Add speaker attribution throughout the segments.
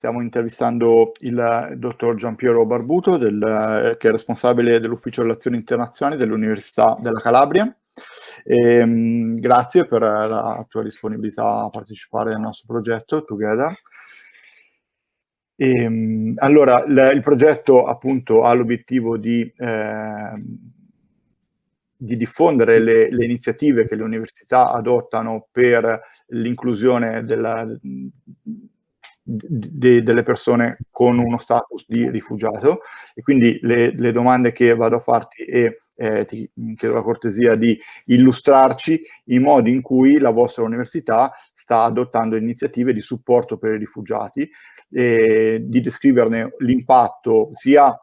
Speaker 1: Stiamo intervistando il dottor Giampiero Barbuto, che è responsabile dell'Ufficio Relazioni Internazionali dell'Università della Calabria. Grazie per la tua disponibilità a partecipare al nostro progetto Together. Allora, il progetto appunto ha l'obiettivo di diffondere le iniziative che le università adottano per l'inclusione delle persone con uno status di rifugiato, e quindi le domande che vado a farti ti chiedo la cortesia di illustrarci i modi in cui la vostra università sta adottando iniziative di supporto per i rifugiati, e di descriverne l'impatto sia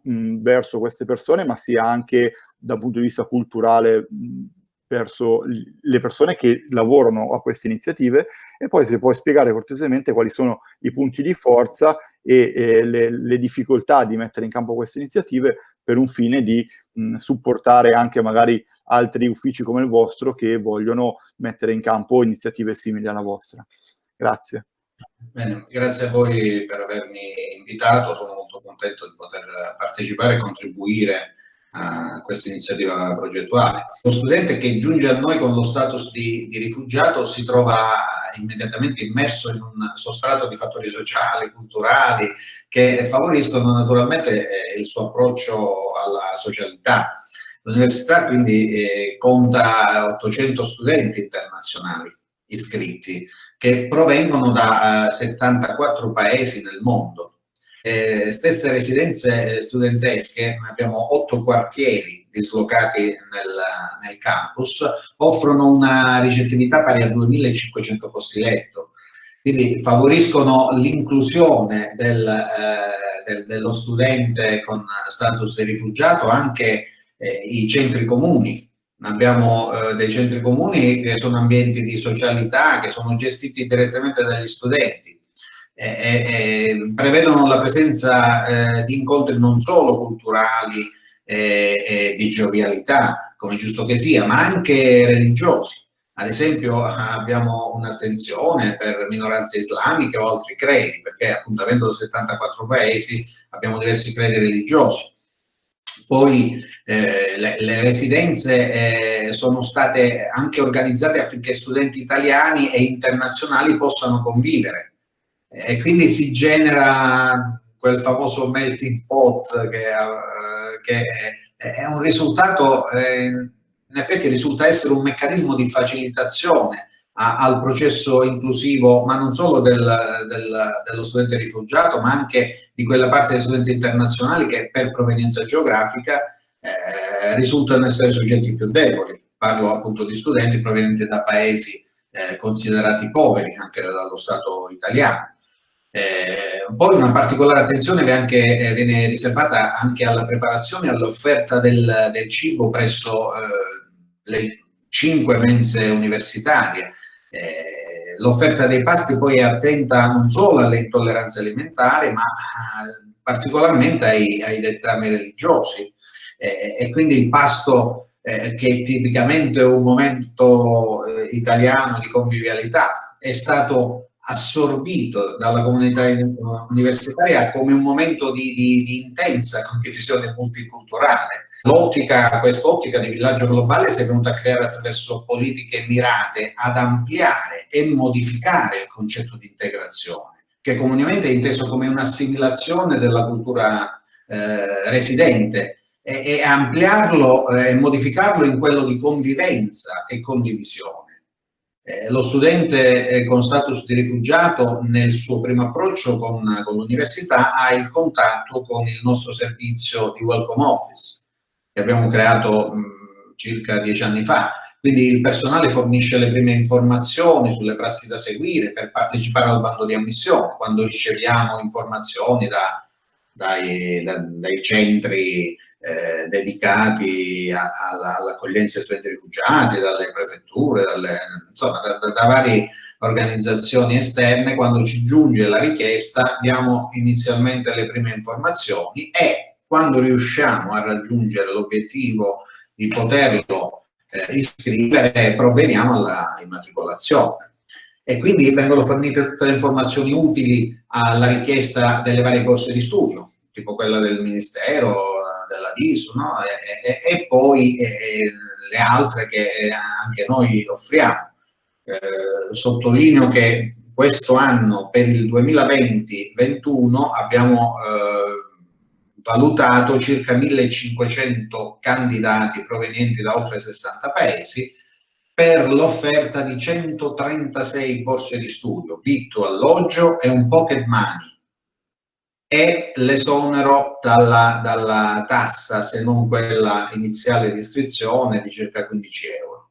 Speaker 1: verso queste persone, ma sia anche dal punto di vista culturale verso le persone che lavorano a queste iniziative, e poi se puoi spiegare cortesemente quali sono i punti di forza e le difficoltà di mettere in campo queste iniziative per un fine di supportare anche magari altri uffici come il vostro che vogliono mettere in campo iniziative simili alla vostra. Grazie.
Speaker 2: Bene, grazie a voi per avermi invitato, sono molto contento di poter partecipare e contribuire a questa iniziativa progettuale. Lo studente che giunge a noi con lo status di rifugiato si trova immediatamente immerso in un sostrato di fattori sociali, culturali, che favoriscono naturalmente il suo approccio alla socialità. L'università quindi conta 800 studenti internazionali iscritti, che provengono da 74 paesi nel mondo. Stesse residenze studentesche, abbiamo 8 quartieri dislocati nel campus, offrono una ricettività pari a 2500 posti letto, quindi favoriscono l'inclusione dello studente con status di rifugiato anche i centri comuni. Abbiamo dei centri comuni che sono ambienti di socialità che sono gestiti direttamente dagli studenti. Prevedono la presenza di incontri non solo culturali e di giovialità, come è giusto che sia, ma anche religiosi. Ad esempio abbiamo un'attenzione per minoranze islamiche o altri credi, perché appunto avendo 74 paesi abbiamo diversi credi religiosi. Poi le residenze sono state anche organizzate affinché studenti italiani e internazionali possano convivere, e quindi si genera quel famoso melting pot che è un risultato, in effetti risulta essere un meccanismo di facilitazione al processo inclusivo, ma non solo dello studente rifugiato, ma anche di quella parte degli studenti internazionali che per provenienza geografica risultano essere soggetti più deboli. Parlo appunto di studenti provenienti da paesi considerati poveri anche dallo Stato italiano. Poi una particolare attenzione viene riservata anche alla preparazione e all'offerta del cibo presso le 5 mense universitarie. L'offerta dei pasti poi è attenta non solo alle intolleranze alimentari, ma particolarmente ai dettami religiosi, e quindi il pasto che tipicamente è un momento italiano di convivialità è stato assorbito dalla comunità universitaria come un momento di intensa condivisione multiculturale. Quest'ottica di villaggio globale si è venuta a creare attraverso politiche mirate ad ampliare e modificare il concetto di integrazione, che comunemente è inteso come un'assimilazione della cultura residente, e ampliarlo e modificarlo in quello di convivenza e condivisione. Lo studente con status di rifugiato nel suo primo approccio con l'università ha il contatto con il nostro servizio di Welcome Office, che abbiamo creato circa 10 anni fa. Quindi il personale fornisce le prime informazioni sulle prassi da seguire per partecipare al bando di ammissione, quando riceviamo informazioni dai centri dedicati all'accoglienza dei studenti rifugiati, dalle prefetture, insomma da varie organizzazioni esterne. Quando ci giunge la richiesta diamo inizialmente le prime informazioni, e quando riusciamo a raggiungere l'obiettivo di poterlo iscrivere provvediamo alla immatricolazione. e quindi vengono fornite tutte le informazioni utili alla richiesta delle varie borse di studio, tipo quella del Ministero, della DISU, no? E poi le altre che anche noi offriamo. Sottolineo che questo anno, per il 2020-21, abbiamo valutato circa 1500 candidati provenienti da oltre 60 paesi per l'offerta di 136 borse di studio, vitto, alloggio e un pocket money, e l'esonero dalla tassa, se non quella iniziale di iscrizione, di circa 15 euro.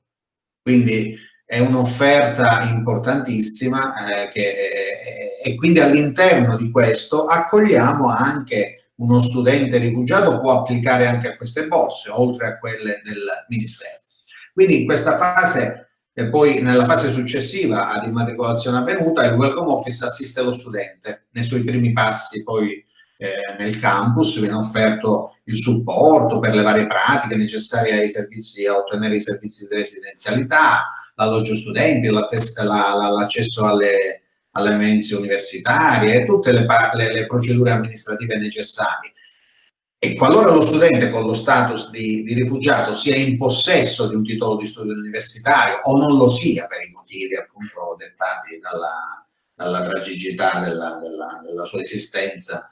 Speaker 2: Quindi è un'offerta importantissima e quindi all'interno di questo accogliamo anche uno studente rifugiato, può applicare anche a queste borse, oltre a quelle del Ministero. Quindi in questa fase, e poi nella fase successiva ad immatricolazione avvenuta, il Welcome Office assiste lo studente nei suoi primi passi poi nel campus, viene offerto il supporto per le varie pratiche necessarie ai servizi, a ottenere i servizi di residenzialità, l'alloggio studenti, l'accesso alle mense universitarie, tutte le procedure amministrative necessarie. E qualora lo studente con lo status di rifugiato sia in possesso di un titolo di studio universitario o non lo sia per i motivi appunto dettati dalla tragicità della sua esistenza,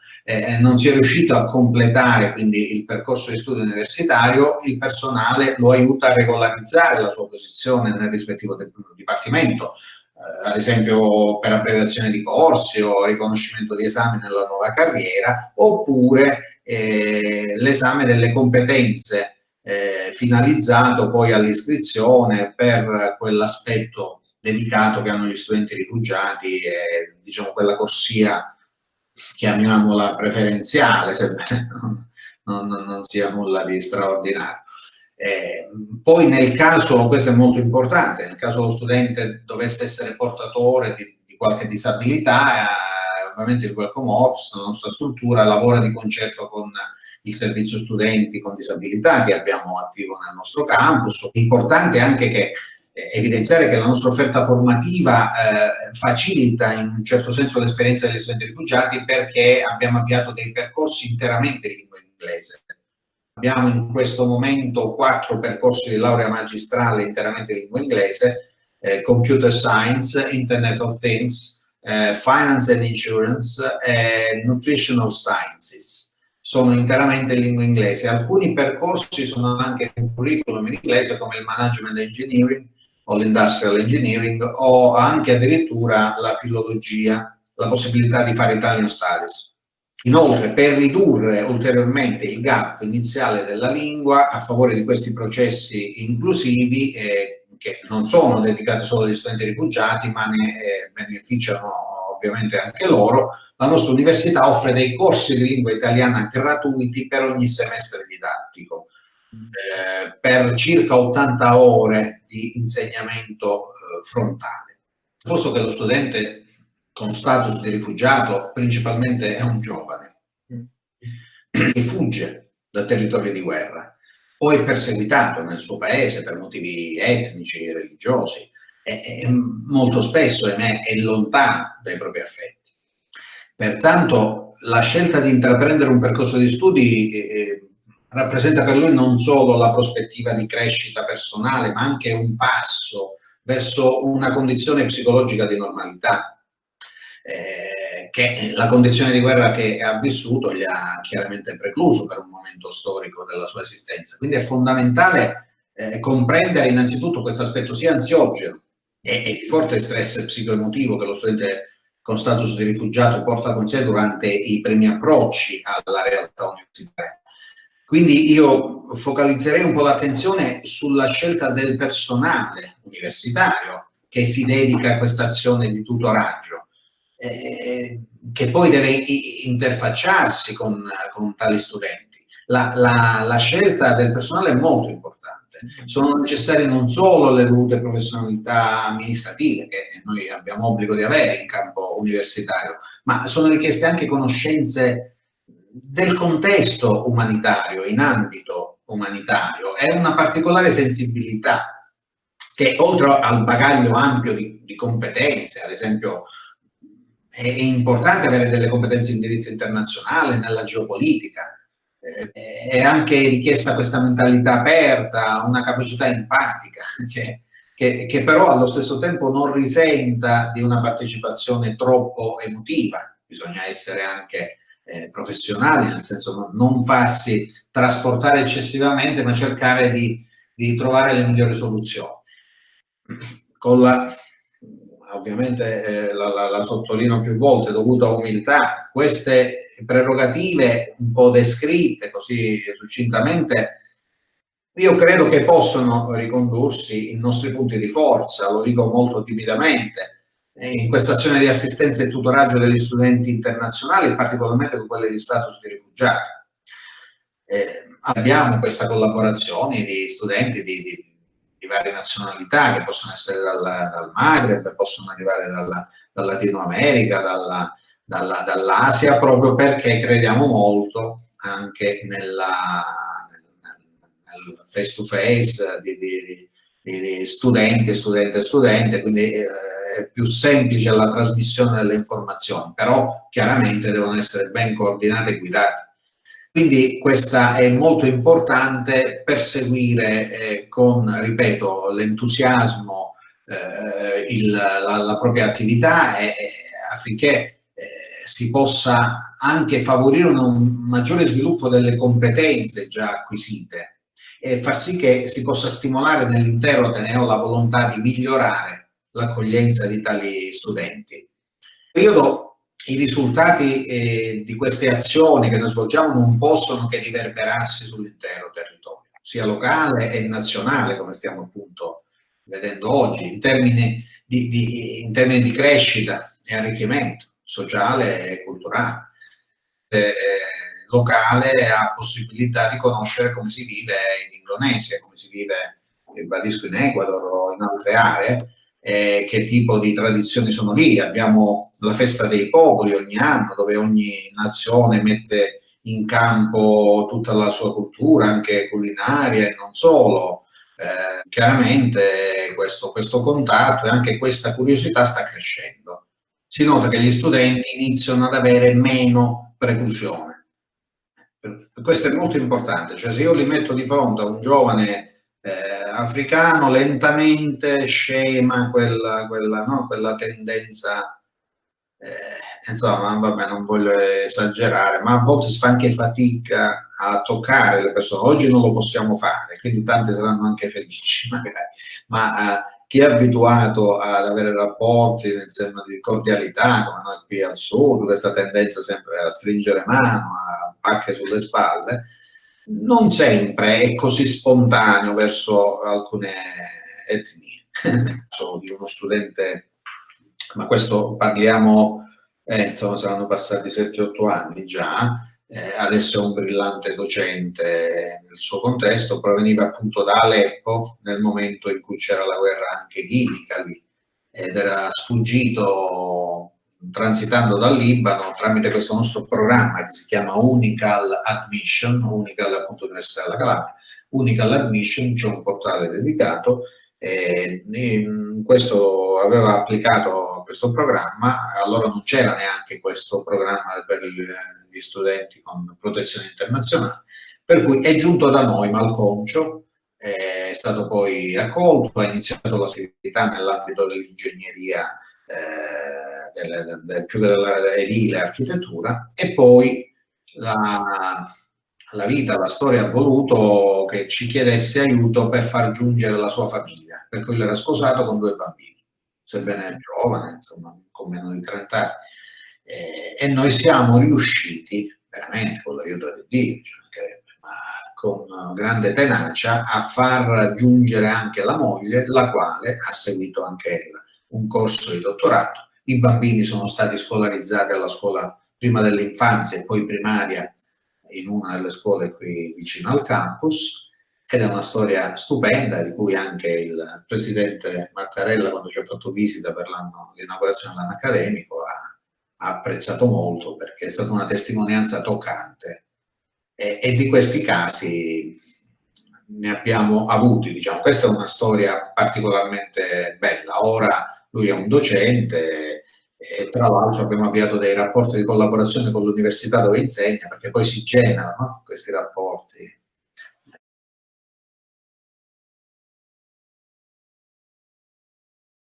Speaker 2: non si è riuscito a completare quindi il percorso di studio universitario, il personale lo aiuta a regolarizzare la sua posizione nel rispettivo dipartimento, ad esempio per abbreviazione di corsi o riconoscimento di esami nella nuova carriera, oppure l'esame delle competenze finalizzato poi all'iscrizione per quell'aspetto dedicato che hanno gli studenti rifugiati, diciamo quella corsia, chiamiamola preferenziale, sebbene non sia nulla di straordinario. Poi nel caso, questo è molto importante, nel caso lo studente dovesse essere portatore di qualche disabilità, ovviamente il Welcome Office, la nostra struttura, lavora di concerto con il servizio studenti con disabilità che abbiamo attivo nel nostro campus. È importante anche che evidenziare che la nostra offerta formativa facilita in un certo senso l'esperienza degli studenti rifugiati, perché abbiamo avviato dei percorsi interamente in lingua inglese. Abbiamo in questo momento 4 percorsi di laurea magistrale interamente in lingua inglese, Computer Science, Internet of Things, Finance and Insurance e Nutritional Sciences. Sono interamente in lingua inglese. Alcuni percorsi sono anche in curriculum in inglese, come il Management Engineering o l'Industrial Engineering, o anche addirittura la filologia, la possibilità di fare Italian Studies. Inoltre, per ridurre ulteriormente il gap iniziale della lingua a favore di questi processi inclusivi, che non sono dedicati solo agli studenti rifugiati, ma ne beneficiano ovviamente anche loro, la nostra università offre dei corsi di lingua italiana gratuiti per ogni semestre didattico, per circa 80 ore di insegnamento frontale. Posto che lo studente con status di rifugiato principalmente è un giovane che fugge da territori di guerra o è perseguitato nel suo paese per motivi etnici, religiosi, e molto spesso è lontano dai propri affetti. Pertanto la scelta di intraprendere un percorso di studi rappresenta per lui non solo la prospettiva di crescita personale, ma anche un passo verso una condizione psicologica di normalità, che la condizione di guerra che ha vissuto gli ha chiaramente precluso per un momento storico della sua esistenza. Quindi è fondamentale comprendere innanzitutto questo aspetto sia ansiogeno e di forte stress psicoemotivo che lo studente con status di rifugiato porta con sé durante i primi approcci alla realtà universitaria. Quindi io focalizzerei un po' l'attenzione sulla scelta del personale universitario che si dedica a questa azione di tutoraggio, che poi deve interfacciarsi con tali studenti. La scelta del personale è molto importante. Sono necessarie non solo le dovute professionalità amministrative che noi abbiamo obbligo di avere in campo universitario, ma sono richieste anche conoscenze del contesto umanitario, in ambito umanitario, e una particolare sensibilità che oltre al bagaglio ampio di competenze, ad esempio, è importante avere delle competenze in diritto internazionale, nella geopolitica, è anche richiesta questa mentalità aperta, una capacità empatica, che però allo stesso tempo non risenta di una partecipazione troppo emotiva. Bisogna essere anche professionali, nel senso non farsi trasportare eccessivamente, ma cercare di trovare le migliori soluzioni. Con ovviamente la sottolineo più volte, dovuta umiltà, queste prerogative un po' descritte così succintamente, io credo che possono ricondursi in nostri punti di forza, lo dico molto timidamente, in questa azione di assistenza e tutoraggio degli studenti internazionali, particolarmente con quelli di status di rifugiati. Abbiamo questa collaborazione di studenti di varie nazionalità, che possono essere dal Maghreb, possono arrivare dal Latino America, dall'Asia, proprio perché crediamo molto anche nel face to face di studente, quindi è più semplice la trasmissione delle informazioni, però chiaramente devono essere ben coordinate e guidate. Quindi questa è molto importante per seguire con, ripeto, l'entusiasmo la propria attività affinché si possa anche favorire un maggiore sviluppo delle competenze già acquisite e far sì che si possa stimolare nell'intero ateneo la volontà di migliorare l'accoglienza di tali studenti. I risultati di queste azioni che noi svolgiamo non possono che riverberarsi sull'intero territorio, sia locale e nazionale, come stiamo appunto vedendo oggi, in termini di crescita e arricchimento sociale e culturale. Locale ha possibilità di conoscere come si vive in Indonesia, come si vive, ribadisco, in Ecuador o in altre aree, che tipo di tradizioni sono lì. Abbiamo la festa dei popoli ogni anno, dove ogni nazione mette in campo tutta la sua cultura, anche culinaria e non solo. Chiaramente questo contatto e anche questa curiosità sta crescendo. Si nota che gli studenti iniziano ad avere meno preclusione. Questo è molto importante, cioè se io li metto di fronte a un giovane africano, lentamente scema quella tendenza, insomma, vabbè, non voglio esagerare, ma a volte si fa anche fatica a toccare le persone. Oggi non lo possiamo fare, quindi tante saranno anche felici magari, ma chi è abituato ad avere rapporti nel senso di cordialità, come noi qui al sud, questa tendenza sempre a stringere mano, a pacche sulle spalle, non sempre è così spontaneo verso alcune etnie. Sono di uno studente, ma questo parliamo, insomma, saranno passati 7-8 anni già, adesso è un brillante docente nel suo contesto, proveniva appunto da Aleppo nel momento in cui c'era la guerra anche chimica lì, ed era sfuggito transitando dal Libano tramite questo nostro programma che si chiama Unical Admission, Unical appunto Università della Calabria, Unical Admission, c'è un portale dedicato, questo aveva applicato questo programma, allora non c'era neanche questo programma per gli studenti con protezione internazionale, per cui è giunto da noi malconcio, è stato poi accolto, ha iniziato la sua attività nell'ambito dell'ingegneria, più che dell'area edile, architettura, e poi la vita, la storia ha voluto che ci chiedesse aiuto per far giungere la sua famiglia, per cui lui era sposato con 2 bambini, sebbene giovane, insomma, con meno di 30 anni. E noi siamo riusciti, veramente con l'aiuto di Dio, ma con grande tenacia, a far raggiungere anche la moglie, la quale ha seguito anche ella un corso di dottorato. I bambini sono stati scolarizzati alla scuola prima dell'infanzia e poi primaria in una delle scuole qui vicino al campus, ed è una storia stupenda di cui anche il presidente Mattarella, quando ci ha fatto visita per l'inaugurazione dell'anno accademico, ha apprezzato molto, perché è stata una testimonianza toccante, e di questi casi ne abbiamo avuti, diciamo. Questa è una storia particolarmente bella. Ora lui è un docente e tra l'altro abbiamo avviato dei rapporti di collaborazione con l'università dove insegna, perché poi si generano, no? Questi rapporti.